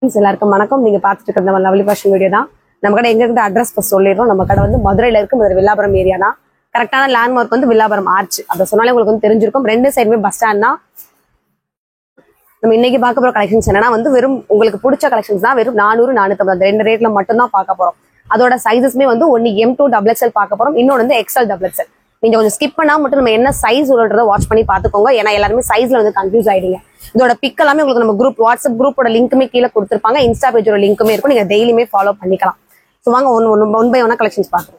எல்லாருக்கும் வணக்கம். நீங்க பாத்துட்டு இருக்கிற லவ்லி ஃபேஷன் வீடியோ தான். நம்ம கடை எங்க இருந்து அட்ரஸ் சொல்லிடுறோம். நம்ம கடை வந்து மதுரையில இருக்கு, மதுரை வில்லாபுரம் ஏரியா தான். கரெக்டான லேண்ட்மார்க் வந்து வில்லாபுரம் ஆர்ச். அதை சொன்னாலே உங்களுக்கு வந்து தெரிஞ்சிருக்கும். ரெண்டு சைடுமே பஸ் ஸ்டாண்ட் தான். நம்ம இன்னைக்கு பார்க்க போற கலெக்ஷன்ஸ் என்னன்னா வந்து வெறும் உங்களுக்கு பிடிச்ச கலெக்ஷன்ஸ் தான். வெறும் 400, 450 ரெண்டு ரேட்ல மட்டும் தான் பார்க்க போறோம். அதோட சைஸஸ்மே வந்து ஒன்னு M2 XXL பார்க்க போறோம், இன்னொன்று வந்து XL XXL. நீங்க கொஞ்சம் ஸ்கிப் பண்ணா மட்டும் நம்ம என்ன சைஸ் உள்ளதை வாட்ச் பண்ணி பாத்துக்கோங்க. ஏன்னா எல்லாருமே சைஸ்ல வந்து கன்ஃபியூஸ் ஆயிடுங்க. இதோட பிக் எல்லாமே உங்களுக்கு நம்ம குரூப் வாட்ஸ்அப் குரூப்போட லிங்க்குமே கீழே கொடுத்துருப்பாங்க. இன்ஸ்டா பேஜோட லிங்க்குமே இருக்கும். நீங்க டெய்லியுமே ஃபாலோ பண்ணிக்கலாம். ஸோ வாங்க ஒன் பை ஒன்னா கலெக்ஷன்ஸ் பாக்குறோம்.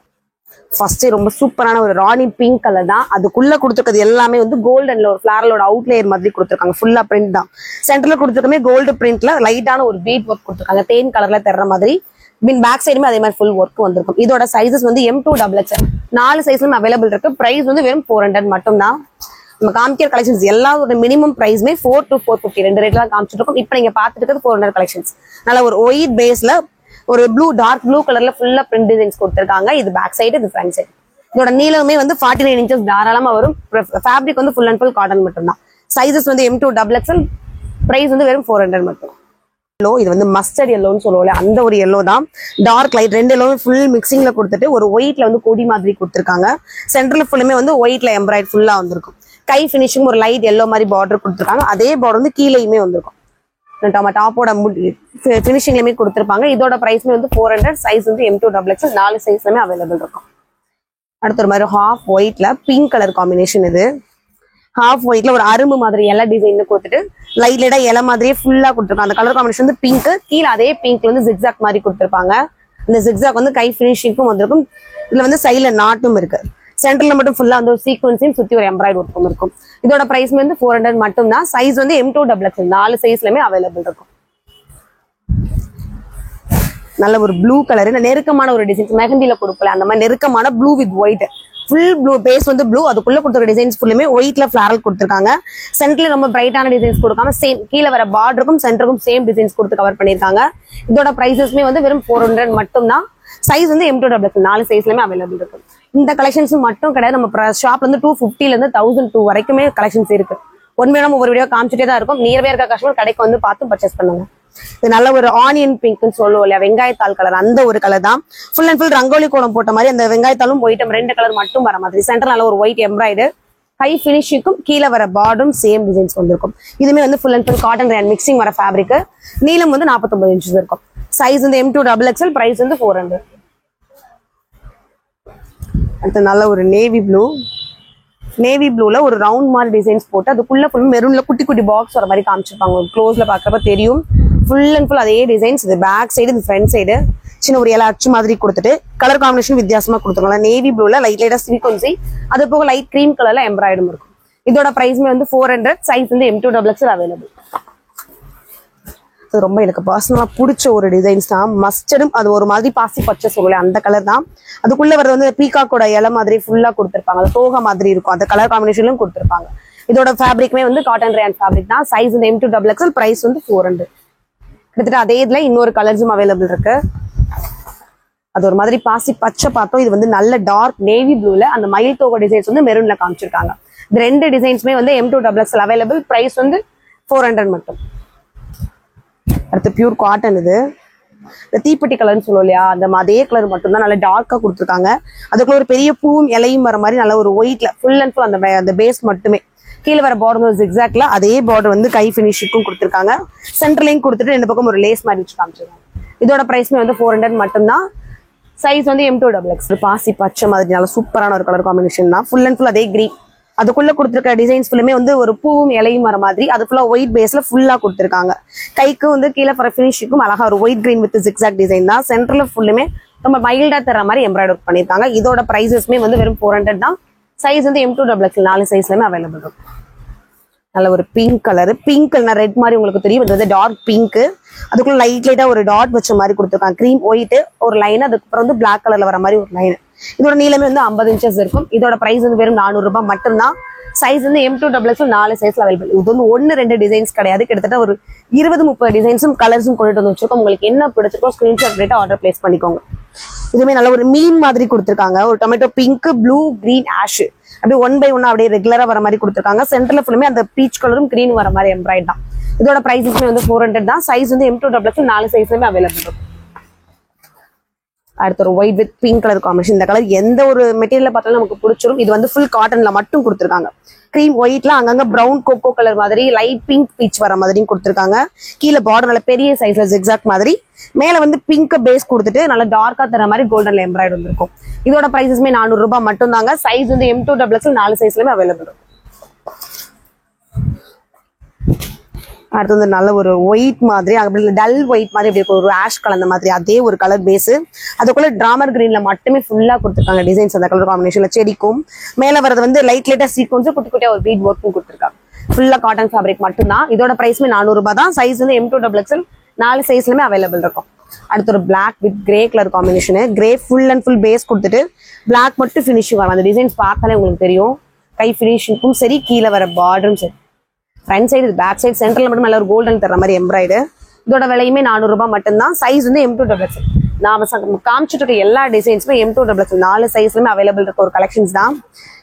ஃபர்ஸ்ட் ரொம்ப சூப்பரான ஒரு ராணி பிங்க் கலர் தான். அதுக்குள்ள கொடுத்துருக்கிறது எல்லாமே வந்து கோல்டன்ல ஒரு ஃபிளாரலோட அவுட்லேயர் மாதிரி கொடுத்துருக்காங்க. ஃபுல்லா பிரிண்ட் தான். சென்டர்ல கொடுத்துருக்கமே கோல்டு பிரிண்ட்ல லைட்டான ஒரு பீட் ஒர்க் கொடுத்துருக்காங்க. தேன் கலர்ல தர்ற மாதிரி. பேக் சைடுமே அதே மாதிரி ஃபுல் ஒர்க் வந்திருக்கும். இதோட சைஸஸ் வந்து M2 XXL 4 சைஸ்லயும் அவைலபிள் இருக்கு. பிரைஸ் வந்து வெறும் 400 மட்டும் தான். நம்ம காமிக்கிற கலெக்ஷன்ஸ் எல்லாரோட மினிமம் பிரைஸ்மே 4 to 450 ரெண்டு ரேட்ல காமிச்சிட்டு இருக்கோம். இப்போ நீங்க பாத்துட்டு இருக்கிறது 400 கலெக்ஷன்ஸ். நல்ல ஒரு ஒயிட் பேஸ்ல ஒரு ப்ளூ டார்க் ப்ளூ கலர்ல ஃபுல்லா பிரிண்ட் டிசைன்ஸ் கொடுத்துருக்காங்க. இது பேக் சைடு, இது ஃப்ரண்ட் சைடு. இதோட நீளமே வந்து 49 இன்ச்சஸ் தாராளமா வரும். ஃபேப்ரிக் வந்து ஃபுல் அண்ட் ஃபுல் காட்டன் மட்டும் தான். சைஸஸ் வந்து M2 XXL. பிரைஸ் வந்து வெறும் 400 மட்டும். இது வந்து மஸ்டர்ட் எல்லோன்னு சொல்லுவோம்ல, அந்த ஒரு எல்லோ தான். டார்க் லைட் ரெண்டு எல்லோவும் ஃபுல் மிக்சிங்ல கொடுத்துட்டு ஒரு ஒயிட்ல வந்து கொடி மாதிரி கொடுத்துருக்காங்க. சென்டர்ல ஃபுல்லுமே வந்து ஒயிட்ல எம்ப்ராய்ட் ஃபுல்லா வந்திருக்கும். கை பினிஷிங் ஒரு லைட் எல்லோ மாதிரி பார்டர் கொடுத்துருக்காங்க. அதே பார்டர் வந்து கீழேயுமே வந்திருக்கும். டாப்போட பினிஷிங்லயுமே கொடுத்துருப்பாங்க. இதோட பிரைஸ்மே வந்து 400. சைஸ் வந்து M2 XXL 4 சைஸ்லயுமே அவைலபிள் இருக்கும். அடுத்த ஒரு மாதிரி ஹாஃப் ஒயிட்ல பிங்க் கலர் காம்பினேஷன். இது ஹாஃப் ஒயிட்ல ஒரு அரும்பு மாதிரி எல்லா டிசைன் கொடுத்துட்டு லைட்லைட்டா இலை மாதிரியே ஃபுல்லா கொடுத்துருக்காங்க. அந்த கலர் காம்பினேஷன் வந்து பிங்க். கீழே அதே பிங்க்ல வந்து ஜிக்ஸாக் மாதிரி கொடுத்துருப்பாங்க. இந்த ஜிக்ஸாக் வந்து கை பினிஷிங்கும் வந்திருக்கும். இதுல வந்து சைட்ல நாட்டும் இருக்கு. சென்டர்ல மட்டும் ஃபுல்லா வந்து ஒரு சீக்வன்ஸையும் சுத்தி ஒரு எம்ப்ராய்டு ஒர்க்கும் இருக்கும். இதோட பிரைஸ் வந்து 400 மட்டும் தான். சைஸ் வந்து M2 XXL 4 சைஸ்லயுமே அவைலபிள் இருக்கும். நல்ல ஒரு ப்ளூ கலர், நெருக்கமான ஒரு டிசைன்ஸ் மெஹந்தில கொடுக்கல அந்த மாதிரி நெருக்கமான blue with white. Full blue base வந்து ப்ளூ. அதுக்குள்ள கொடுத்துருக்க டிசைன்ஸ் ஃபுல்லுமே ஒயிட்ல ஃபிளாரல் கொடுத்துருக்காங்க. சென்டர்ல ரொம்ப பிரைட்டான டிசைன்ஸ் கொடுக்காம சேம் கீழே வர பார்டருக்கும் சென்டருக்கும் சேம் டிசைன்ஸ் கொடுத்து கவர் பண்ணிருக்காங்க. இதோட பிரைசஸ்மே வந்து வெறும் 400 மட்டும் தான். சைஸ் வந்து M2 XXL 4 சைஸ்லயுமே அவைலபிள் இருக்கு. இந்த கலெக்ஷன்ஸ் மட்டும் கிடையாது. நம்ம ஷாப்ல இருந்து 250 இருந்து 1002 வரைக்குமே கலெக்ஷன்ஸ் இருக்கு. ஒன்மையான ஒவ்வொரு வீடியோ காமிச்சிட்டே தான் இருக்கும். நியர்வே இருக்க கஸ்டமர் கடைக்கு வந்து பார்த்து பர்ச்சேஸ் பண்ணுங்க. இது நல்ல ஒரு ஆனியன் பிங்க்னு சொல்லுவோம் இல்லையா, வெங்காயத்தாள் கலர், அந்த ஒரு கலர் தான். ஃபுல் அண்ட் ஃபுல் ரங்கோலி கோலம் போட்ட மாதிரி அந்த வெங்காயத்தாலும் ஒயிட் ரெண்டு கலர் மட்டும் வர மாதிரி. சென்டர் நல்ல ஒரு ஒயிட் எம்ப்ராய்டு. ஹை பினிஷிங்கும் கீழே வர பார்டரும் சேம் டிசைன்ஸ் வந்திருக்கும். இதுமே வந்து full and full cotton rayon mixing வர ஃபேப்ரிக். நீளம் வந்து 49 இன்ச்சஸ் இருக்கும். சைஸ் வந்து M2 XXL. பிரைஸ் வந்து 400. அடுத்து நல்ல ஒரு நேவி ப்ளூல ஒரு ரவுண்ட் மாதிரி டிசைன்ஸ் போட்டு அதுக்குள்ள ஃபுல் மெரூன்ல குட்டி குட்டி பாக்ஸ் வர மாதிரி காமிச்சிருப்பாங்க. க்ளோஸ்ல பாக்குறப்ப தெரியும். ஃபுல் அண்ட் ஃபுல் அதே டிசைன்ஸ். இது பேக் சைடு, இது ஃப்ரண்ட் சைடு. சின்ன ஒரு இலை அச்சு மாதிரி கொடுத்துட்டு கலர் காம்பினேஷன் வித்தியாசமா கொடுத்துருக்காங்க. நேவி ப்ளூல லைட்டா சீக்வன்சி, அது போக லைட் கிரீம் கலர்ல எம்ப்ராய்டும் இருக்கும். இதோட பிரைஸ்மே வந்து 400. சைஸ் வந்து M2 XXL அவைலபிள். ரொம்ப எனக்கு பர்சனலா பிடிச்ச ஒரு டிசைன்ஸ் தான். மஸ்டர்டும் அது ஒரு மாதிரி பாசி பச்சை சொல்லல அந்த கலர் தான். அதுக்குள்ள வரது வந்து பீகாக்கோட இலை மாதிரி ஃபுல்லா கொடுத்துருப்பாங்க. அது தோகை மாதிரி இருக்கும். அந்த கலர் காம்பினேஷன்லயும் கொடுத்துருப்பாங்க. இதோட ஃபேப்ரிக்மே வந்து காட்டன் ரேன் ஃபேப்ரிக் தான். சைஸ் வந்து M2 XXL. பிரைஸ் வந்து 400. கிட்டத்தட்ட அதே இதுல இன்னொரு கலர்ஸும் அவைலபிள் இருக்கு. அது ஒரு மாதிரி பாசி பச்சை பார்த்தோம். இது வந்து நல்ல டார்க் நேவி ப்ளூல அந்த மயில் தோகை டிசைன்ஸ் வந்து மெரூன்ல காமிச்சிருக்காங்க. இந்த ரெண்டு டிசைன்ஸ்மே வந்து M2 XXL அவைலபிள். பிரைஸ் வந்து 400 மட்டும். அடுத்து பியூர் காட்டன். இது தீப்பெட்டி கலர்னு சொல்லுவோம் இல்லையா, அந்த அதே கலர் மட்டும் தான். நல்ல டார்க்கா கொடுத்துருக்காங்க. அதுக்குள்ள ஒரு பெரிய பூவும் இலையும் வர மாதிரி நல்ல ஒரு ஒயிட்ல ஃபுல் அண்ட் ஃபுல் அந்த பேஸ் மட்டுமே. கீழே வர பார்டர் ஜிக்ஸாக்ல அதே பார்டர் வந்து கை பினிஷிங்கும் கொடுத்துருக்காங்க. சென்டர்லையும் கொடுத்துட்டு ரெண்டு பக்கம் ஒரு லேஸ் மாதிரி வச்சு காமிச்சிருக்காங்க. இதோட பிரைஸ்மே வந்து 400 மட்டும் தான். சைஸ் வந்து M2 XXL. பாசி பச்சை மாதிரி நல்ல சூப்பரான ஒரு கலர் காம்பினேஷன் தான். ஃபுல் அண்ட் ஃபுல் அதே கிரீன். அதுக்குள்ள கொடுத்துருக்க டிசைன்ஸ் ஃபுல்லுமே வந்து ஒரு பூவும் இலையும் வர மாதிரி. அது ஃபுல்லா ஒயிட் பேஸ்ல ஃபுல்லா கொடுத்துருக்காங்க. கைக்கு வந்து கீழே வர பினிஷிங்கும் அழகா ஒரு white green with zigzag design தான். சென்டர்ல ஃபுல்லுமே ரொம்ப மைல்டா தர மாதிரி எம்ப்ராய்டர் ஒர்க் பண்ணிருக்காங்க. இதோட பிரைசஸ்மே வந்து வெறும் 400 தான். சைஸ் வந்து M2 XXL 4 சைஸ்லயுமே அவைலபிள் இருக்கும். நல்ல ஒரு பிங்க் கலர், பிங்க் ரெட் மாதிரி உங்களுக்கு தெரியும். இது வந்து டார்க் பிங்க். அதுக்குள்ள லைட்டா ஒரு டாட் வச்ச மாதிரி கொடுத்துருக்காங்க. கிரீம் ஒயிட் ஒரு லைன், அதுக்கப்புறம் வந்து பிளாக் கலர்ல வர மாதிரி ஒரு லைன். இதோட நீளமே வந்து 50 இன்ச்சஸ் இருக்கும். இதோட பிரைஸ் வந்து வெறும் 400 ரூபாய் மட்டும்தான். சைஸ் வந்து M2 XXL 4 சைஸ்ல அவைலபிள். இது வந்து 1-2 டிசைன்ஸ் கிடையாது. கிட்டத்தட்ட ஒரு 20-30 டிசைன்ஸும் கலர்ஸும் கொண்டுட்டு வந்து வச்சிருக்கோம். உங்களுக்கு என்ன பிடிச்சிருக்கோ ஸ்கிரீன்ஷாட் எடுத்து ஆர்டர் பிளேஸ் பண்ணிக்கோங்க. இதுமே நல்ல ஒரு மீன் மாதிரி கொடுத்துருக்காங்க. ஒரு tomato pink, blue, green, ash அப்படியே 1 by 1 அப்படியே ரெகுலரா வர மாதிரி கொடுத்துருக்காங்க. சென்டர்ல ஃபுல்லுமே அந்த பீச் கலரும் கிரீன் வர மாதிரி எம்ப்ராய்ட் தான். இதோட பிரைஸஸ்மே வந்து 400 தான். சைஸ் வந்து M2XX 4 சைஸ்லயுமே அவைலபிள் இருக்கும். அடுத்து ஒரு white with pink colour combination. இந்த கலர் எந்த ஒரு மெட்டீரியல் பார்த்தாலும் நமக்கு பிடிச்சிரும். இது வந்து ஃபுல் காட்டன்ல மட்டும் கொடுத்துருக்காங்க. கிரீம் ஒயிட்ல அங்கங்க பிரவுன் கோகோ கலர் மாதிரி லைட் பிங்க் பீச் வர மாதிரியும் கொடுத்துருக்காங்க. கீழே பார்டர் நல்ல பெரிய சைஸ்ல ஜிக்ஸாக் மாதிரி, மேல வந்து பிங்க் பேஸ் கொடுத்துட்டு நல்லா டார்க்கா தர மாதிரி கோல்டன்ல எம்ப்ராய்டரி வந்திருக்கும். இதோட பிரைஸஸ்மே 400 ரூபாய் மட்டும் தாங்க. சைஸ் வந்து M2XX 4 சைஸ்லயுமே அவைலபிள் இருக்கும். அடுத்து வந்து நல்ல ஒரு ஒயிட் மாதிரி, அப்படி டல் ஒயிட் மாதிரி, அப்படி ஒரு ஆஷ் கலந்த மாதிரி அதே ஒரு கலர் பேஸ். அதுக்குள்ள டிராமர் கிரீன்ல மட்டுமே ஃபுல்லா கொடுத்துருக்காங்க டிசைன்ஸ். அந்த கலர் காம்பினேஷன்ல செடிக்கும் மேல வரது வந்து லைட்டா சீக்வன்ஸ் குட்டி குட்டியா ஒரு பீட் ஒர்க்கும் கொடுத்துருக்காங்க. ஃபுல்லா காட்டன் ஃபேப்ரிக் மட்டும் தான். இதோட பிரைஸ்மே 400 ரூபாய் தான். சைஸ் வந்து M2XX 4 சைஸ்லயுமே அவைலபிள் இருக்கும். அடுத்து ஒரு black with grey colour combination. Grey full and full base கொடுத்துட்டு பிளாக் மட்டும் ஃபினிஷிங் வரும். அந்த டிசைன்ஸ் பார்த்தாலே உங்களுக்கு தெரியும். கை ஃபினிஷிங்கும் சரி, கீழே வர பார்டரும் சரி, ஃப்ரண்ட் சைடு பேக் சைடு சென்டர்ல மட்டும் நல்ல ஒரு கோல்டன் தர மாதிரி எம்ப்ராய்டு. இதோட விலையுமே 400 ரூபாய் மட்டும்தான். சைஸ் வந்து M2XX. நான் காமிச்சிட்டு இருக்க எல்லா டிசைன்ஸுமே M2XX 4 சைஸ்லயுமே அவைலபிள் இருக்க ஒரு கலெக்ஷன்ஸ் தான்.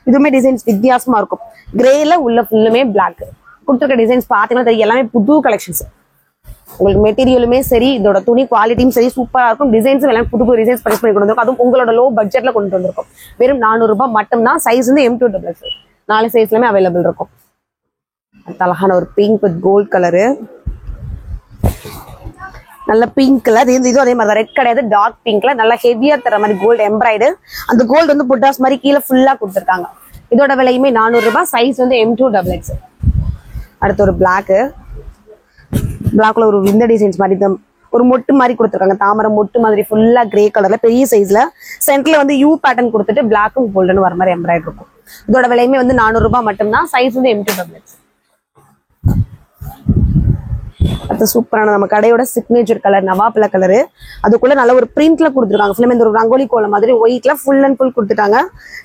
இதுவுமே டிசைன்ஸ் வித்தியாசமா இருக்கும். கிரேல உள்ள ஃபுல்லுமே பிளாக் கொடுத்துருக்க டிசைன்ஸ் பார்த்தீங்கன்னா எல்லாமே புது கலெக்ஷன்ஸ். உங்களுக்கு மெட்டீரியலுமே சரி, இதோட துணி குவாலிட்டியும் சரி சூப்பரா இருக்கும். டிசைன்ஸும் எல்லாமே புது புது டிசைன்ஸ் பர்ச்சேஸ் பண்ணி கொண்டு வந்திருக்கும். அதுவும் உங்களோட லோ பட்ஜெட்ல கொண்டு வந்திருக்கும். வெறும் 400 ரூபாய் மட்டும்தான். சைஸ் வந்து M2XX 4 சைஸ்லயுமே அவைலபிள் இருக்கும். அழகான ஒரு பிங்க் வித் கோல்ட் கலரு, நல்ல பிங்க் கலர். இதுவும் அதே மாதிரி ரெட் கிடையாது, டார்க் பிங்க்ல நல்ல ஹெவியா தர மாதிரி கோல்டு எம்ப்ராய்டு. அந்த கோல்டு வந்து புட்டாஸ் மாதிரி கீழே ஃபுல்லா கொடுத்துருக்காங்க. இதோட விலையுமே 400 ரூபாய். சைஸ் வந்து M2XX. அடுத்து ஒரு பிளாக்ல ஒரு இந்த டிசைன்ஸ் மாதிரி ஒரு மொட்டு மாதிரி கொடுத்துருக்காங்க. தாமரை மொட்டு மாதிரி ஃபுல்லா கிரே கலர்ல பெரிய சைஸ்ல சென்டர்ல வந்து யூ பேட்டர்ன் கொடுத்துட்டு பிளாக்கும் கோல்டன் வர மாதிரி எம்ப்ராய்டு இருக்கும். இதோட விலையுமே வந்து 400 ரூபாய் மட்டும்தான். சைஸ் வந்து M2XX. அடுத்த சூப்பரான நம்ம கடையோட சிக்னேச்சர் கலர் நவாப்பழ கலரு. அதுக்குள்ள நல்ல ஒரு பிரிண்ட்ல கொடுத்துருக்காங்க. ஃபுல்லுமே இந்த ஒரு ரங்கோலி கோலம் மாதிரி ஒயிட்ல ஃபுல் அண்ட் ஃபுல் கொடுத்துட்டாங்க.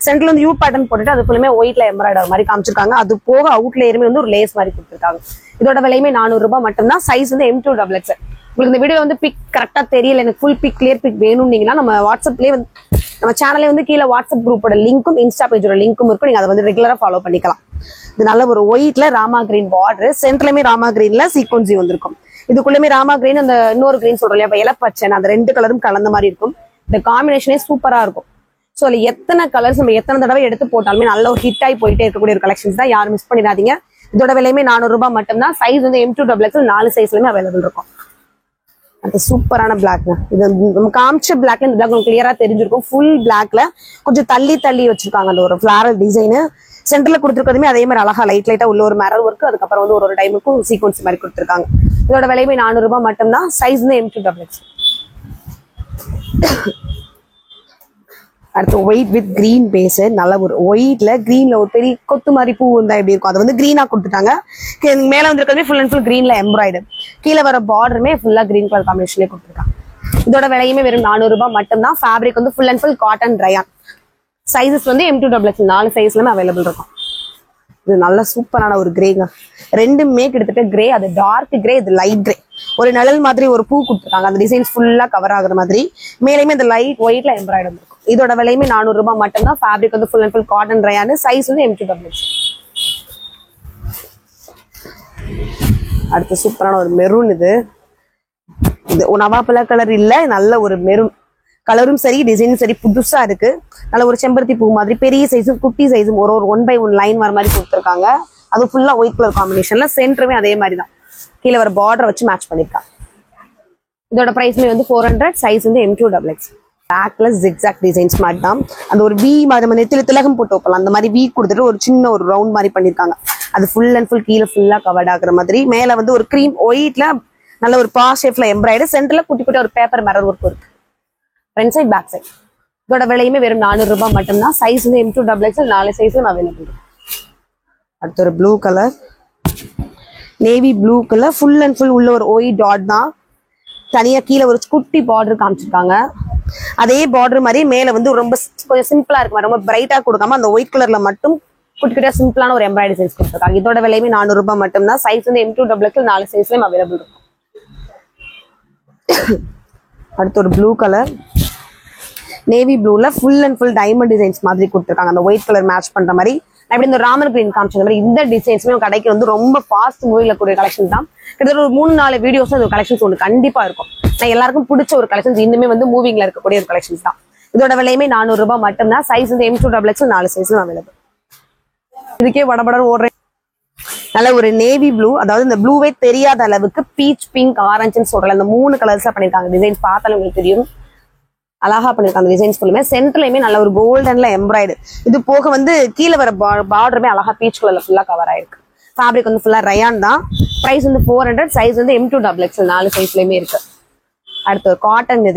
சென்டர்ல வந்து யூ பேட்டர்ன் போட்டுட்டு அது ஃபுல்லுமே ஒயிட்ல எம்ப்ராய்டர் மாதிரி காமிச்சிருக்காங்க. அது போக அவுட்லேயருமே வந்து ஒரு லேஸ் மாதிரி கொடுத்துருக்காங்க. இதோட விலையுமே 400 ரூபாய் மட்டும்தான். சைஸ் வந்து M2XX. உங்களுக்கு இந்த வீடியோ வந்து பிக் கரெக்டா தெரியல, எனக்கு ஃபுல் பிக் கிளியர் பிக் வேணும்னீங்கன்னா நம்ம வாட்ஸ்அப்லேயே வந்து நம்ம சேனல்லே வந்து கீழே வாட்ஸ்அப் குரூப்போட லிங்க்கும் இன்ஸ்டா பேஜோட லிங்க்கும் இருக்கும். நீங்க அதை வந்து ரெகுலரா ஃபாலோ பண்ணிக்கலாம். இது நல்ல ஒரு ஒயிட்ல ராமா கிரீன் பார்டர், சென்டர்லயுமே ராமா கிரீன்ல சீக்வன்சி வந்திருக்கும். இதுக்குள்ளமே ராமா கிரீன் அந்த இன்னொரு கிரீன் சொல்றோம் இல்லையா, இலப்பச்சை, அந்த 2 கலரும் கலந்த மாதிரி இருக்கும். இந்த காம்பினேஷனே சூப்பரா இருக்கும். ஸோ அதுல எத்தனை கலர்ஸ் நம்ம எத்தனை தடவை எடுத்து போட்டாலுமே நல்ல ஒரு ஹிட் ஆகி போயிட்டே இருக்கக்கூடிய ஒரு கலெக்ஷன்ஸ் தான். யாரும் மிஸ் பண்ணிடாதீங்க. இதோட விலையுமே 400 ரூபாய் மட்டும்தான். சைஸ் வந்து M2XX 4 சைஸ்லயுமே அவைலபிள் இருக்கும். அந்த சூப்பரான பிளாக்ங்க. இது நம்ம காமிச்ச பிளாக்ல இந்த பிளாக் உங்களுக்கு கிளியரா தெரிஞ்சிருக்கும். ஃபுல் பிளாக்ல கொஞ்சம் தள்ளி தள்ளி வச்சிருக்காங்க அந்த ஒரு ஃபிளாரல் டிசைனு. சென்டர்ல கொடுத்துருக்கதுமே அதே மாதிரி அழகா லைட்டா உள்ள ஒரு மிரர் ஒர்க், அதுக்கப்புறம் வந்து ஒரு டைமுக்கும் சீக்வன்ஸ் மாதிரி கொடுத்துருக்காங்க. இதோட விலையுமே 400 ரூபாய் மட்டும்தான். சைஸ் வந்து M2XX. அடுத்து ஒயிட் வித் கிரீன் பேஸ். நல்ல ஒரு ஒயிட்ல கிரீன்ல ஒரு பெரிய கொத்து மாதிரி பூ இருந்தா எப்படி இருக்கும், அதை வந்து கிரீனா கொடுத்துட்டாங்க. மேல வந்துருக்கதுமே ஃபுல் அண்ட் ஃபுல் கிரீன்ல எம்ப்ராய்டு. கீழே வர பார்டருமே ஃபுல்லா கிரீன் கலர் காம்பினேஷன்லேயே கொடுத்துருக்காங்க. இதோட விலையுமே வெறும் 400 ரூபாய் மட்டும்தான். ஃபேப்ரிக் வந்து full and full cotton rayon. Sizes வந்து M2XX 4 சைஸ்லயுமே அவைலபிள் இருக்கும். இது நல்ல சூப்பரான ஒரு கிரேங்க. ரெண்டுமே கிட்டத்தட்ட கிரே, அது டார்க் கிரே, இது லைட் கிரே. ஒரு நிழல் மாதிரி ஒரு பூ கொடுத்துருக்காங்க. அந்த டிசைன்ஸ் ஃபுல்லா கவர் ஆகுற மாதிரி. மேலேயுமே இந்த லைட் ஒயிட்ல எம்ப்ராய்டர் இருக்கும். இதோட விலையுமே 400 ரூபாய் மட்டும்தான். ஃபேப்ரிக் வந்து full and full cotton rayon. Size வந்து M2XX. அடுத்து சூப்பரான ஒரு மெரூன். இது நவாப்பழ கலர் இல்ல, நல்ல ஒரு மெரூன் கலரும் சரி, டிசைனும் சரி புதுசா இருக்கு. நல்ல ஒரு செம்பருத்தி பூ மாதிரி பெரிய சைஸும் குட்டி சைஸும் ஒரு 1/1 லைன் வர மாதிரி கொடுத்துருக்காங்க. அது ஃபுல்லா ஒயிட் கலர் காம்பினேஷன்ல சென்டருமே அதே மாதிரி தான். கீழே வர பார்டரை வச்சு மேட்ச் பண்ணிருக்காங்க. இதோட பிரைஸ்மே வந்து 400. சைஸ் வந்து M2XX. பேக்ல ஜிக்ஸாக் டிசைன்ஸ் மாதிரி தான். அந்த ஒரு வி மாதிரி நம்ம நெத்தில திலகம் போட்டு வைப்பலாம், அந்த மாதிரி வி கொடுத்துட்டு ஒரு சின்ன ஒரு ரவுண்ட் மாதிரி பண்ணிருக்காங்க. அது ஃபுல் அண்ட் ஃபுல் கீழே ஃபுல்லா கவர்ட் ஆகுற மாதிரி. மேல வந்து ஒரு கிரீம் ஒயிட்ல நல்ல ஒரு பா ஷேப்ல எம்ப்ராய்டு. சென்டர்ல குட்டி குட்டி ஒரு பேப்பர் மிரர் ஒர்க் இருக்கு. Front side back side. இதோட விலையுமே வெறும் 400 ரூபாய் மட்டும்தான். சைஸ் வந்து M2XX 4 சைஸ்ல அவைலபிள். அடுத்து ஒரு blue colour, navy blue colour, full and full உள்ள ஒரு ஒயிட் டாட் தான். தனியா கீழே ஒரு குட்டி பார்டர் காமிச்சிருக்காங்க. அதே பார்டர் மாதிரி மேல வந்து ரொம்ப கொஞ்சம் சிம்பிளா இருக்கு, ரொம்ப பிரைட்டா கொடுக்காம அந்த ஒயிட் கலர்ல மட்டும் குட்டி குட்டியா சிம்பிளான ஒரு எம்ப்ராய்டரி சைஸ் கொடுத்துருக்காங்க. இதோட விலையுமே 400 ரூபாய் மட்டும்தான். சைஸ் வந்து M2XX 4 சைஸ்லயும் அவைலபிள் இருக்கும். அடுத்து ஒரு ப்ளூ கலர், நேவி ப்ளூல full and full diamond designs மாதிரி கொடுத்துருக்காங்க. அந்த ஒயிட் கலர் மேட்ச் பண்ற மாதிரி நான் இப்படி இந்த ராமர் கிரீன் காமிச்ச மாதிரி இந்த டிசைன்ஸுமே கடைக்கு வந்து ரொம்ப ஃபாஸ்ட் மூவில கூடிய கலெக்ஷன் தான். கிட்டத்தட்ட ஒரு 3-4 வீடியோஸ் அந்த கலெக்ஷன்ஸ் ஒன்று கண்டிப்பா இருக்கும். நான் எல்லாருக்கும் பிடிச்ச ஒரு கலெக்ஷன்ஸ் இன்னுமே வந்து மூவிங்ல இருக்கக்கூடிய ஒரு கலெக்ஷன்ஸ் தான். இதோட விலையுமே 400 ரூபாய் மட்டும்தான். சைஸ் வந்து M2XX 4 சைஸ்ல அவைலபிள். இதுக்கே வடபடன்னு ஓடுறேன். நல்ல ஒரு நேவி ப்ளூ, அதாவது இந்த ப்ளூவே தெரியாத அளவுக்கு பீச், பிங்க், ஆரஞ்சுன்னு சொல்றேன். அந்த 3 கலர்ஸா பண்ணிருக்காங்க. டிசைன்ஸ் பார்த்தாலும் உங்களுக்கு தெரியும், அழகா பண்ணிருக்காங்க. டிசைன்ஸ் ஃபுல்லுமே சென்டர்லயுமே நல்ல ஒரு கோல்டன்ல எம்ப்ராய்டு. இது போக வந்து கீழே வர பார்டருமே அழகா பீச் கலர்ல ஃபுல்லா கவர் ஆயிருக்கு. ஃபேப்ரிக் வந்து ஃபுல்லா ரயான் தான். பிரைஸ் வந்து 400. சைஸ் வந்து M2XX 4 சைஸ்லயுமே இருக்கு. அடுத்து ஒரு காட்டன்.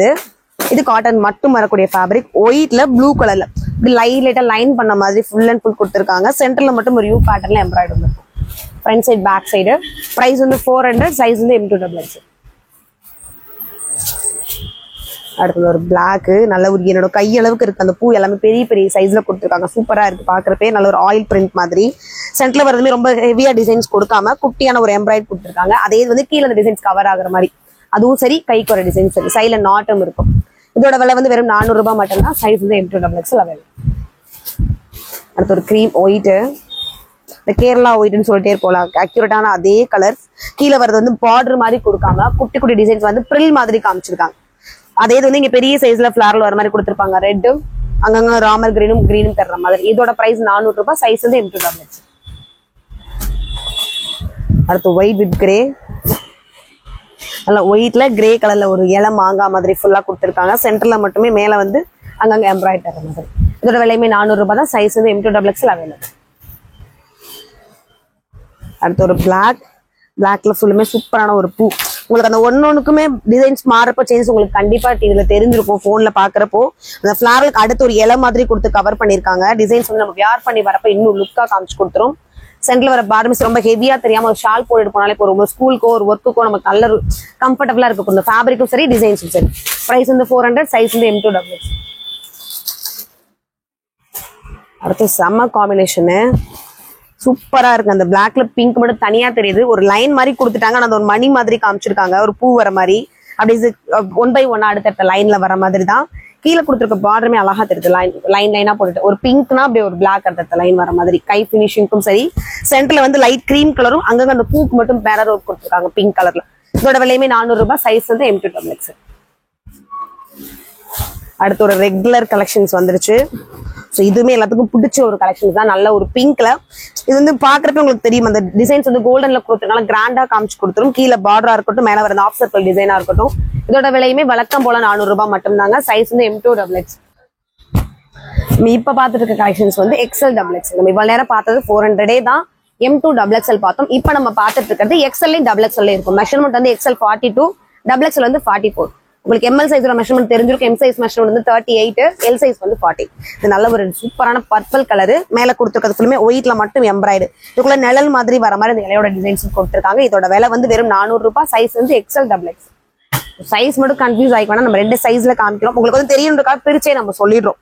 இது காட்டன் மட்டும் வரக்கூடிய ஃபேப்ரிக். ஒயிட்ல ப்ளூ கலர்ல இப்படி லைட்டா லைன் பண்ண மாதிரி ஃபுல் அண்ட் ஃபுல் கொடுத்துருக்காங்க. சென்டர்ல மட்டும் ஒரு யூ பேட்டர்ன்ல எம்ப்ராய்டு வந்து front side back side. Price வந்து 400. சைஸ் வந்து M2XX. அடுத்தது ஒரு பிளாக், நல்ல ஒரு என்னோட கையளவுக்கு இருக்கு. அந்த பூ எல்லாமே பெரிய பெரிய சைஸ்ல கொடுத்துருக்காங்க. சூப்பரா இருக்கு பாக்குறப்பே. நல்ல ஒரு ஆயில் பிரிண்ட் மாதிரி. சென்டர்ல வரதுமே ரொம்ப ஹெவியா டிசைன்ஸ் கொடுக்காம குட்டியான ஒரு எம்ப்ராய்டு கொடுத்துருக்காங்க. அதே வந்து கீழே அந்த டிசைன்ஸ் கவர் ஆகுற மாதிரி அதுவும் சரி, கைக்கு ஒரு டிசைன்ஸ் சரி, சைட்ல நாட்டம் இருக்கும். இதோட விலை வந்து வெறும் 400 ரூபாய் மட்டும்தான். சைஸ் வந்து M2XX அவைலபிள். அடுத்து ஒரு கிரீம் ஒயிட், இந்த கேரளா ஒயிட்னு சொல்லிட்டே இருக்கோம்ல, அக்யூரேட்டான அதே கலர். கீழே வரது வந்து பார்டர் மாதிரி கொடுக்காம குட்டி குட்டி டிசைன்ஸ் வந்து பிரில் மாதிரி காமிச்சிருக்காங்க. அதே வந்து இங்க பெரிய சைஸ்ல ஃபிளாரல் வர மாதிரி கொடுத்துருப்பாங்க. ரெட்டும் அங்கங்க ராமர் கிரீனும் தர்ற மாதிரி. இதோட பிரைஸ் 400 ரூபாய். சைஸ் வந்து M2XX. அடுத்து ஒயிட் வித் கிரே, நல்ல ஒயிட்ல கிரே கலர்ல ஒரு இலை மாங்காய் மாதிரி ஃபுல்லா கொடுத்துருக்காங்க. சென்டர்ல மட்டுமே மேல வந்து அங்கங்க எம்ப்ராய்டரி தர மாதிரி. இதோட விலையுமே 400 ரூபாய் தான். சைஸ் வந்து M2XX அவைலபிள். அடுத்து ஒரு பிளாக்ல ஃபுல்லுமே சூப்பரான ஒரு பூ. உங்களுக்கு அந்த ஒன்னொன்னுக்குமே டிசைன்ஸ் மாறப்போ சேஞ்ச் உங்களுக்கு கண்டிப்பா இதுல தெரிஞ்சிருக்கும். போன்ல பாக்குறப்போ அந்த ஃபிளாரலுக்கு அடுத்து ஒரு இலை மாதிரி கொடுத்து கவர் பண்ணிருக்காங்க. டிசைன்ஸ் வந்து நம்ம வியர் பண்ணி வரப்ப இன்னும் லுக்கா காமிச்சு கொடுத்துரும். சென்டர்ல வர பார்டர்ஸ் ரொம்ப ஹெவியா தெரியாம ஒரு ஷால் போட்டு போனாலே ஒரு ஸ்கூலுக்கோ ஒரு ஒர்க்குக்கோ நமக்கு நல்ல கம்ஃபர்டபுளா இருக்கும். இந்த ஃபேப்ரிக்கும் சரி, டிசைன்ஸும் சரி. பிரைஸ் வந்து 400. சைஸ் வந்து M2XX. அடுத்து செம்ம காம்பினேஷனு, சூப்பரா இருக்கு. அந்த பிளாக்ல பிங்க் மட்டும் தனியா தெரியுது. ஒரு லைன் மாதிரி கொடுத்துட்டாங்க. அந்த ஒரு மணி மாதிரி காமிச்சிருக்காங்க. ஒரு பூ வர மாதிரி அப்படி 1 by 1 அடுத்த லைன்ல வர மாதிரி தான். கீழே கொடுத்துருக்க பார்டருமே அழகா தெரியுது. லைனா போட்டுட்டு ஒரு பிங்க்னா அப்படியே ஒரு பிளாக் அடுத்த லைன் வர மாதிரி. கை பினிஷிங்க்கும் சரி. சென்டர்ல வந்து லைட் கிரீம் கலரும் அங்கங்க அந்த பூக்கு மட்டும் பேர ரோட் கொடுத்துருக்காங்க பிங்க் கலர்ல. இதோட விலையுமே 400 ரூபாய். சைஸ் வந்து M2XX. அடுத்து ஒரு ரெகுலர் கலெக்ஷன்ஸ் வந்துருச்சு. ஸோ இதுவுமே எல்லாத்துக்கும் பிடிச்ச ஒரு கலெக்ஷன்ஸ் தான். நல்ல ஒரு பிங்க்ல இது வந்து பாக்குறப்ப உங்களுக்கு தெரியும். அந்த டிசைன்ஸ் வந்து கோல்டன்ல கொடுத்துருக்காங்க. கிராண்டா காமிச்சு கொடுத்துரும். கீழே பார்டரா இருக்கட்டும், மேல வர ஆஃப் சர்க்கிள் டிசைனா இருக்கட்டும். இதோட விலையுமே வழக்கம் போல 400 ரூபாய் மட்டும்தாங்க. சைஸ் வந்து M2XX. இப்ப பாத்துட்டு இருக்க கலெக்ஷன்ஸ் வந்து XL-XX. நம்ம இவ்வளவு நேரம் பார்த்தது 400 தான். M2XXL பார்த்தோம். இப்ப நம்ம பார்த்துட்டு இருக்கிறது XL-லையும் XXL இருக்கும். மெஷர்மெண்ட் வந்து XL 42, XXL வந்து 44. உங்களுக்கு ML சைஸோட மெஷர்மெண்ட் தெரிஞ்சிருக்கும். M சைஸ் மெஷர்மெண்ட் வந்து 38, L சைஸ் வந்து 40. இது நல்ல ஒரு சூப்பரான பர்பிள் கலரு. மேல கொடுத்துருக்கிறது ஃபுல்லுமே ஒயிட்ல மட்டும் எம்ப்ராய்டு. இதுக்குள்ள நிழல் மாதிரி வர மாதிரி இந்த இலையோட டிசைன்ஸ் கொடுத்துருக்காங்க. இதோட விலை வந்து வெறும் 400 ரூபாய். சைஸ் வந்து XL-XX. சைஸ் மட்டும் கன்ஃபியூஸ் ஆகிக்கணும். நம்ம 2 சைஸ்ல காமிக்கிறோம். உங்களுக்கு வந்து தெரியுன்றக்காக பிரிச்சே நம்ம சொல்லிடுறோம்.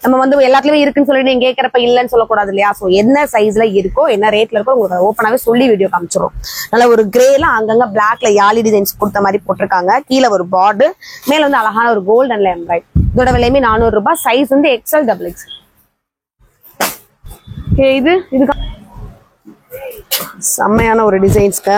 நம்ம வந்து எல்லாத்துலயுமே இருக்குன்னு சொல்லிட்டு நீங்க கேட்கறப்ப இல்லைன்னு சொல்லக்கூடாது இல்லையா? சோ என்ன சைஸ்ல இருக்கோ, என்ன ரேட்ல இருக்கோ உங்களுக்கு ஓப்பனாவே சொல்லி வீடியோ காமிச்சிடும். நல்ல ஒரு கிரேல அங்கங்க பிளாக்ல யாலி டிசைன்ஸ் கொடுத்த மாதிரி போட்டிருக்காங்க. கீழே ஒரு பார்டர், மேல வந்து அழகான ஒரு கோல்டன்ல எம்ப்ராய்டு. இதோட விலையுமே 400 ரூபாய். சைஸ் வந்து XL-XX. இது செம்மையான ஒரு டிசைன்ஸ்க்கு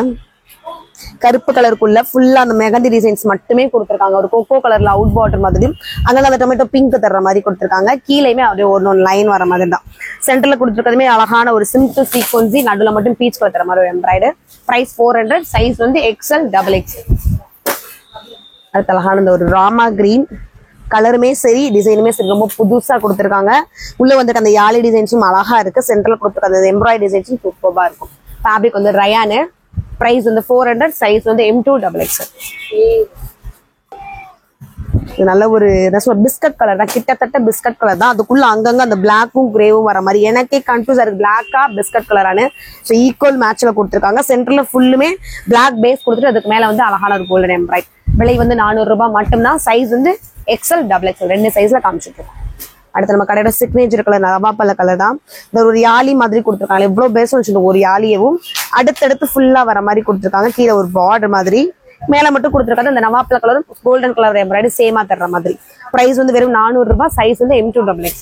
கருப்பு கலருக்குள்ள ஃபுல்லா அந்த மெகந்தி டிசைன்ஸ் மட்டுமே கொடுத்துருக்காங்க. ஒரு கோகோ கலர்ல அவுட் பார்டர் மாதிரி அங்க அந்த டொமேட்டோ பிங்க் தர்ற மாதிரி கொடுத்துருக்காங்க. கீழேயுமே அப்படியே ஒரு லைன் வர மாதிரி தான். சென்டர்ல கொடுத்துருக்கதுமே அழகான ஒரு சிம்பிள் சீக்வன்சி, நடுவுல மட்டும் பீச் கலர் தர மாதிரி ஒரு எம்ப்ராய்டு. பிரைஸ் 400. சைஸ் வந்து XL-XX. அடுத்த அழகான இந்த ஒரு ராமா கிரீன் கலருமே சரி, டிசைனுமே சரி, ரொம்ப புதுசா கொடுத்துருக்காங்க. உள்ள வந்துட்டு அந்த யாலி டிசைன்ஸும் அழகா இருக்கு. சென்டர்ல கொடுத்துருக்க அந்த எம்ப்ராய்டரி டிசைன்ஸும் சூப்பரா இருக்கும். ஃபேப்ரிக் வந்து ரயானு. பிரைஸ் வந்து 400. சைஸ் வந்து M2XX. நல்ல ஒரு பிஸ்கட் கலர் தான், கிட்டத்தட்ட பிஸ்கட் கலர் தான். அதுக்குள்ள அங்கங்க அந்த பிளாக்கும் கிரேவும் வர மாதிரி எனக்கே கன்ஃபியூஸ் இருக்கு. பிளாக்கா பிஸ்கட் கலரானு. ஸோ ஈக்குவல் மேட்ச்ல கொடுத்துருக்காங்க. சென்டர்ல ஃபுல்லுமே பிளாக் பேஸ் கொடுத்துட்டு அதுக்கு மேல வந்து அழகான ஒரு கோல்டன் எம்ப்ராய்ட். விலை வந்து 400 ரூபாய் மட்டும்தான். சைஸ் வந்து XL-XX. 2 சைஸ்ல காமிச்சிருக்கோம். அடுத்து நம்ம கடையோட சிக்னேச்சர் கலர் நவாப்பழ கலர் தான். இந்த ஒரு யாலி மாதிரி கொடுத்துருக்காங்க. எவ்வளவு பேச வச்சுட்டு ஒரு யாலியவும் அடுத்தடுத்து ஃபுல்லா வர மாதிரி கொடுத்துருக்காங்க. கீழே ஒரு பார்டர் மாதிரி, மேல மட்டும் கொடுத்துருக்காங்க. அந்த நவாப்பழ கலரும் கோல்டன் கலர் எம்ப்ராய்டரி சேமா தர்ற மாதிரி. பிரைஸ் வந்து வெறும் 400 ரூபாய். சைஸ் வந்து M2XX.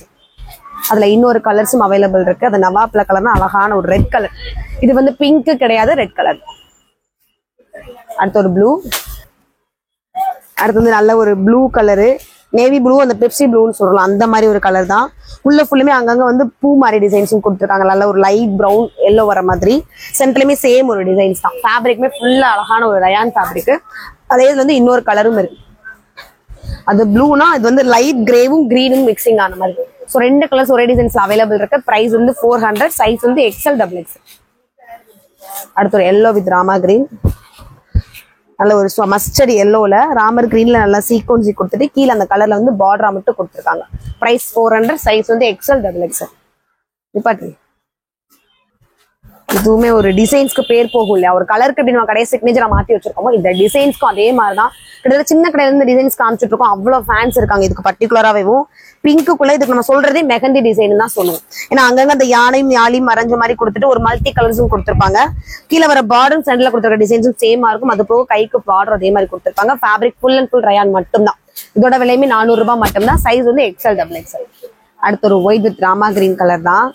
அதுல இன்னொரு கலர்ஸும் அவைலபிள் இருக்கு. அது நவாப்ல கலர்னா அழகான ஒரு ரெட் கலர். இது வந்து பிங்க் கிடையாது, ரெட் கலர். அடுத்து ஒரு ப்ளூ. அடுத்து வந்து நல்ல ஒரு ப்ளூ கலரு, நேவி ப்ளூ, அந்த பெப்சி ப்ளூன்னு சொல்லலாம், அந்த மாதிரி ஒரு கலர் தான். உள்ள ஃபுல்லுமே அங்கங்க வந்து பூ மாதிரி டிசைன்ஸும் கொடுத்துருக்காங்க. நல்ல ஒரு லைட் ப்ரௌன் எல்லோ வர மாதிரி. சென்டர்லயுமே சேம் ஒரு டிசைன்ஸ் தான். ஃபேப்ரிக்குமே ஃபுல்லா அழகான ஒரு ரயான் ஃபேப்ரிக். அதே இதுல வந்து இன்னொரு கலரும் இருக்கு. அது ப்ளூனா இது வந்து லைட் கிரேவும் கிரீனும் மிக்சிங் ஆன மாதிரி. ஸோ 2 கலர்ஸ் ஒரே டிசைன்ஸ்ல அவைலபிள் இருக்கு. பிரைஸ் வந்து 400, சைஸ் வந்து XL XXL. அடுத்து ஒரு எல்லோ வித் ராமா கிரீன். நல்ல ஒரு மஸ்டர்ட் எல்லோல ராமர் கிரீன்ல நல்லா சீக்வன்சி கொடுத்துட்டு கீழே அந்த கலர்ல வந்து பார்டரா மட்டும் கொடுத்துருக்காங்க. பிரைஸ் 400, சைஸ் வந்து XL XXL. நிப்பாட்டு. இதுவுமே ஒரு டிசைன்ஸ்க்கு பேர் போகும் இல்லையா, ஒரு கலருக்கு எப்படி நம்ம கடையை சிக்னேச்சரா மாத்தி வச்சிருக்கோமோ இந்த டிசைன்ஸ்க்கும் அதே மாதிரிதான். கிட்டத்தட்ட சின்ன கடையில இருந்து டிசைன்ஸ் காமிச்சிட்டு இருக்கோம். அவ்வளவு ஃபேன்ஸ் இருக்காங்க இதுக்கு பர்டிகுலராகவும். பிங்க்குள்ள இதுக்கு நம்ம சொல்றதே மெஹந்தி டிசைன் தான் சொல்லுவோம். ஏன்னா அங்கங்க அந்த யானையும் மறைஞ்ச மாதிரி கொடுத்துட்டு ஒரு மல்டி கலர்ஸும் கொடுத்துருப்பாங்க. கீழே வர பார்டரும் சென்டர்ல கொடுத்துருக்க டிசைன்ஸும் சேமா இருக்கும். அது போக கைக்கு பார்டர் அதே மாதிரி கொடுத்துருப்பாங்க. Fabric full and full rayon மட்டும் தான். இதோட விலையுமே 400 ரூபாய் மட்டும் தான். சைஸ் வந்து XL XXL. அடுத்து ஒரு white with Rama green colour தான்.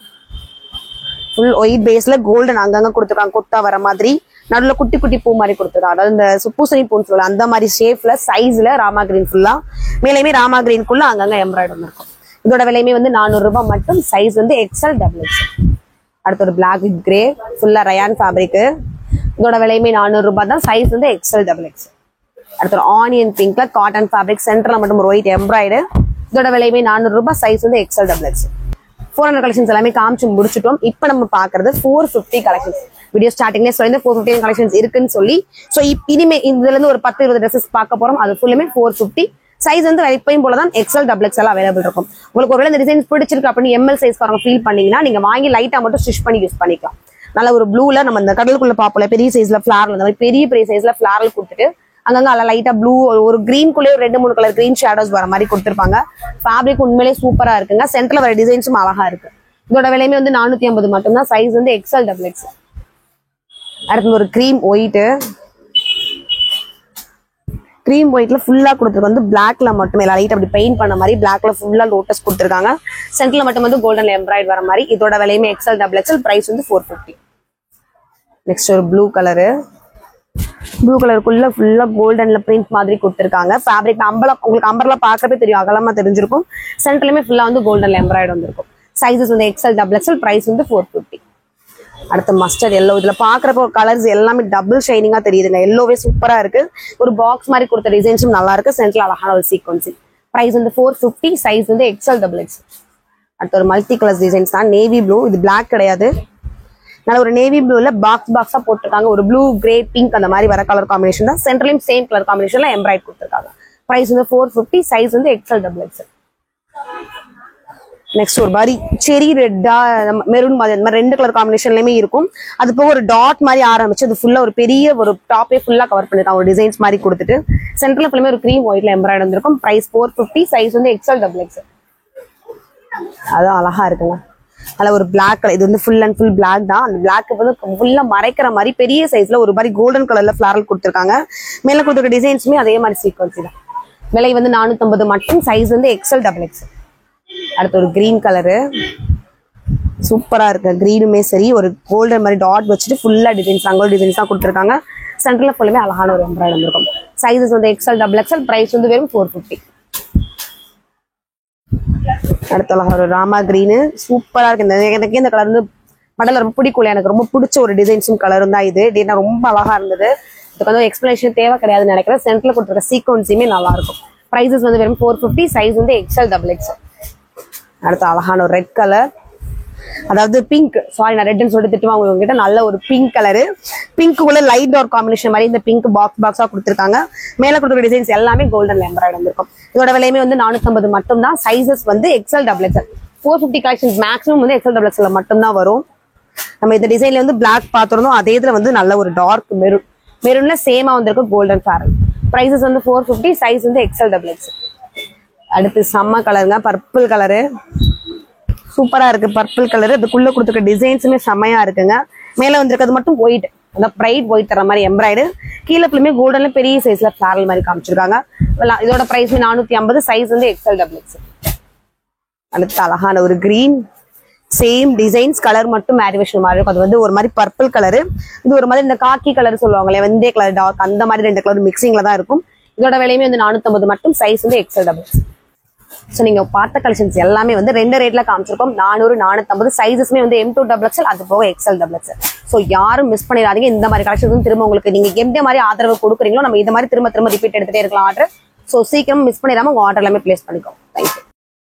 ஃபுல் ஒயிட் பேஸ்ல கோல்டன் அங்கங்க கொடுத்துருக்காங்க, கொத்தா வர மாதிரி. நடுவுல குட்டி குட்டி பூ மாதிரி கொடுத்துருக்காங்க. அதாவது இந்த பூசணி பூன்னு சொல்லலாம், அந்த மாதிரி ஷேப்ல சைஸ்ல ராமா கிரீன் ஃபுல்லா. மேலேயுமே ராமா கிரீன்குள்ள அங்கங்க எம்ப்ராய்டரி இருக்கும். இதோட விலையுமே வந்து 400 ரூபாய் மட்டும். சைஸ் வந்து XL XXL. அடுத்து ஒரு பிளாக் வித் கிரே ஃபுல்லா ரயான் ஃபேப்ரிக். இதோட விலையுமே 400 ரூபாய் தான். சைஸ் வந்து XL XXL. அடுத்து ஒரு ஆனியன் பிங்க்ல காட்டன் ஃபேப்ரிக், சென்டர்ல மட்டும் ஒரு ஒயிட் எம்ப்ராய்டரி. இதோட விலையுமே 400 ரூபாய். சைஸ் வந்து XL XXL. 400 கலெக்ஷன்ஸ் எல்லாமே காமிச்சு முடிச்சிட்டோம். இப்போ நம்ம பாக்குறது 450 கலெக்ஷன்ஸ். வீடியோ ஸ்டார்டிங்லேயே சொல்லி 450 கலெக்ஷன்ஸ் இருக்குன்னு சொல்லி. ஸோ இனிமே இதுல இருந்து ஒரு 10-20 ட்ரெஸ்ஸஸ் பார்க்க போறோம். அது ஃபுல்லுமே 450. சைஸ் வந்து எப்பயும் போலதான் XL XXL அவைலபிள் இருக்கும். உங்களுக்கு ஒருவேளை இந்த டிசைன்ஸ் பிடிச்சிருக்கு அப்படின்னு ML சைஸ் ஃபீல் பண்ணீங்கன்னா நீங்க வாங்கி லைட்டா மட்டும் ஸ்டிச் பண்ணி யூஸ் பண்ணிக்கலாம். நல்ல ஒரு ப்ளூல நம்ம இந்த கடலுக்குள்ள பாப்போல பெரிய சைஸ்ல ஃபிளாரல், அந்த மாதிரி பெரிய சைஸ்ல ஃபிளாரல் கொடுத்துட்டு அங்கங்க அல்ல லைட்டா ப்ளூ, ஒரு கிரீன்குள்ளே ஒரு 2-3 கலர் கிரீன் ஷேடோஸ் வர மாதிரி கொடுத்துருப்பாங்க. ஃபேப்ரிக் உண்மையிலே சூப்பரா இருக்குங்க. சென்டர்ல வர டிசைன்ஸும் அழகா இருக்கு. இதோட விலையுமே வந்து 450 மட்டும் தான். சைஸ் வந்து XL XXL. அடுத்து ஒரு கிரீம் ஒயிட்ல ஃபுல்லா கொடுத்துருக்கு. வந்து பிளாக்ல மட்டுமே லைட் அப்படி பெயிண்ட் பண்ண மாதிரி பிளாக்ல ஃபுல்லா லோட்டஸ் கொடுத்துருக்காங்க. சென்டர்ல மட்டும் வந்து கோல்டன் எம்ப்ராய்டரி வர மாதிரி. இதோட விலையுமே XL XXL. பிரைஸ் வந்து 450. நெக்ஸ்ட் ஒரு ப்ளூ கலருக்குள்ள ஃபுல்லா கோல்டன்ல பிரிண்ட் மாதிரி கொடுத்துருக்காங்க. ஃபேப்ரிக் உங்களுக்கு அம்பர்லா பார்க்கவே தெரியும், அகலமா தெரிஞ்சிருக்கும். சென்டர்லயுமே ஃபுல்லா வந்து கோல்டன்ல எம்ப்ராய்டரி வந்திருக்கும். சைஸஸ் வந்து XL XXL. பிரைஸ் வந்து 450. அடுத்து மஸ்டர்ட் எல்லோ. இதுல பாக்குறப்போ கலர்ஸ் எல்லாமே டபுள் ஷைனிங்கா தெரியுதுங்க. எல்லோவே சூப்பரா இருக்கு. ஒரு பாக்ஸ் மாதிரி கொடுத்த டிசைன்ஸும் நல்லா இருக்கு. சென்டர்ல அழகான ஒரு சீக்வன்சி. பிரைஸ் வந்து 450. சைஸ் வந்து XL XXL. அடுத்து ஒரு மல்டி கலர்ஸ் டிசைன்ஸ் தான். நேவி ப்ளூ, இது பிளாக் கிடையாது. நல்ல ஒரு நேவி ப்ளூல பாக்ஸா போட்டிருக்காங்க. ஒரு ப்ளூ, கிரே, பிங்க் அந்த மாதிரி வர கலர் காம்பினேஷன் தான். சென்டர்லயும் சேம் கலர் காம்பினேஷன்ல எம்ப்ராய்டரி கொடுத்துருக்காங்க. பிரைஸ் வந்து 450. சைஸ் வந்து XL XXL. நெக்ஸ்ட் ஒரு மாதிரி செரி ரெட்டா மெரூன் மாதிரி அந்த மாதிரி 2 கலர் காம்பினேஷன்லயுமே இருக்கும். அது போக ஒரு டாட் மாதிரி ஆரம்பிச்சு அது ஃபுல்லா ஒரு பெரிய ஒரு டாப்பே ஃபுல்லா கவர் பண்ணிருக்காங்க. ஒரு டிசைன்ஸ் மாதிரி கொடுத்துட்டு சென்டர்ல ஃபுல்லுமே ஒரு கிரீம் ஒயிட்ல எம்ப்ராய்டரி வந்திருக்கும். பிரைஸ் 450. சைஸ் வந்து XL XXL. அதான் அழகா இருக்குங்க. அதுல ஒரு பிளாக் கலர். இது வந்து ஃபுல் அண்ட் ஃபுல் பிளாக் தான். அந்த பிளாக் வந்து ஃபுல்லா மறைக்கிற மாதிரி பெரிய சைஸ்ல ஒரு மாதிரி கோல்டன் கலர்ல ஃபிளாரல் கொடுத்துருக்காங்க. மேல கொடுத்துருக்க டிசைன்ஸுமே அதே மாதிரி சீக்வன்சி தான். விலை வந்து 450 மட்டும். சைஸ் வந்து XL XXL. அடுத்து ஒரு கிரீன் கலரு சூப்பரா இருக்கு. கிரீனுமே சரி ஒரு கோல்டன் மாதிரி டாட் வச்சுட்டு ஃபுல்லா டிசைன்ஸ் ரங்கோலி டிசைன்ஸ் தான் கொடுத்துருக்காங்க. சென்டர்ல ஃபுல்லுமே அழகான ஒரு எம்ப்ராய்டரி இருக்கும். சைஸஸ் வந்து XL XXL. பிரைஸ் வந்து வெறும் 450. அடுத்த ஒரு ராமா கிரீனு சூப்பரா இருக்கு. எனக்கு இந்த கலர் வந்து மடல ரொம்ப பிடிக்கும். எனக்கு ரொம்ப பிடிச்ச ஒரு டிசைன்ஸும் கலரும் தான் இது. ரொம்ப அழகா இருந்தது. இதுக்கு வந்து எக்ஸ்பிளேஷன் தேவை கிடையாதுன்னு நினைக்கிறேன். சென்டர்ல கொடுத்துருக்க சீக்வன்ஸுமே நல்லா இருக்கும். பிரைஸஸ் வந்து வெறும் 450. சைஸ் வந்து XL XXL. அடுத்து அழகான ஒரு ரெட் கலர், அதாவது பிங்க், சாரி நான் ரெட்னு சொல்லிட்டு திட்டுவாங்க உங்ககிட்ட. நல்ல ஒரு பிங்க் கலரு. பிங்க்குள்ள லைட் டார்க் காம்பினேஷன் மாதிரி இந்த பிங்க் பாக்ஸா கொடுத்துருக்காங்க. மேல கொடுத்துருக்க டிசைன்ஸ் எல்லாமே கோல்டன் எம்ப்ராய்டரி வந்திருக்கும். இதோட விலையுமே வந்து 450 மட்டும் தான். சைஸஸ் வந்து XL XXL. 450 கலெக்ஷன்ஸ் மேக்ஸிமம் வந்து XL XXL மட்டும் தான் வரும். நம்ம இந்த டிசைன்ல வந்து பிளாக் பார்த்துருந்தோம். அதே இதுல வந்து நல்ல ஒரு டார்க் மெரூன்ல சேமா வந்திருக்கு கோல்டன் ஃபேரல். பிரைசஸ் வந்து 450. சைஸ் வந்து XL XXL. அடுத்து செம்ம கலருங்க, பர்பிள் கலரு சூப்பரா இருக்கு. பர்பிள் கலரு அதுக்குள்ள கொடுத்துருக்க டிசைன்ஸுமே செம்மையா இருக்குங்க. மேல வந்திருக்கிறது மட்டும் ஒயிட், அந்த பிரைட் ஒயிட் தர மாதிரி எம்ப்ராய்டு. கீழே ஃபுல்லுமே கோல்டன்ல பெரிய சைஸ்ல ஃபிளாரல் மாதிரி காமிச்சிருக்காங்க. இதோட பிரைஸ் 450. சைஸ் வந்து XL XXL. அடுத்து அழகான ஒரு கிரீன், சேம் டிசைன்ஸ், கலர் மட்டும் மேரிவேஷன் மாதிரி இருக்கும். அது வந்து ஒரு மாதிரி பர்பிள் கலரு, இது ஒரு மாதிரி இந்த காக்கி கலர் சொல்லுவாங்களே, வெந்தய கலர் டார்க், அந்த மாதிரி 2 கலர் மிக்சிங்ல தான் இருக்கும். இதோட விலையுமே வந்து 450 மட்டும். சைஸ் வந்து எக்ஸல் டபுள். ஸோ நீங்க பார்த்த கலெக்ஷன்ஸ் எல்லாமே வந்து 2 ரேட்ல காமிச்சிருக்கோம். 400, 450. சைஸஸ்மே வந்து M2 XXL, அது போக எக்ஸல் XXL. ஸோ யாரும் மிஸ் பண்ணிடாதீங்க. இந்த மாதிரி கலெக்ஷன் திரும்ப உங்களுக்கு நீங்க எந்த மாதிரி ஆதரவு கொடுக்குறீங்களோ நம்ம இந்த மாதிரி திரும்ப திரும்ப ரிப்பீட் எடுத்துட்டே இருக்கலாம் ஆர்டர். ஸோ சீக்கிரம் மிஸ் பண்ணிடாம உங்க ஆர்டர் எல்லாமே பிளேஸ் பண்ணிக்கோ. தேங்க்யூ.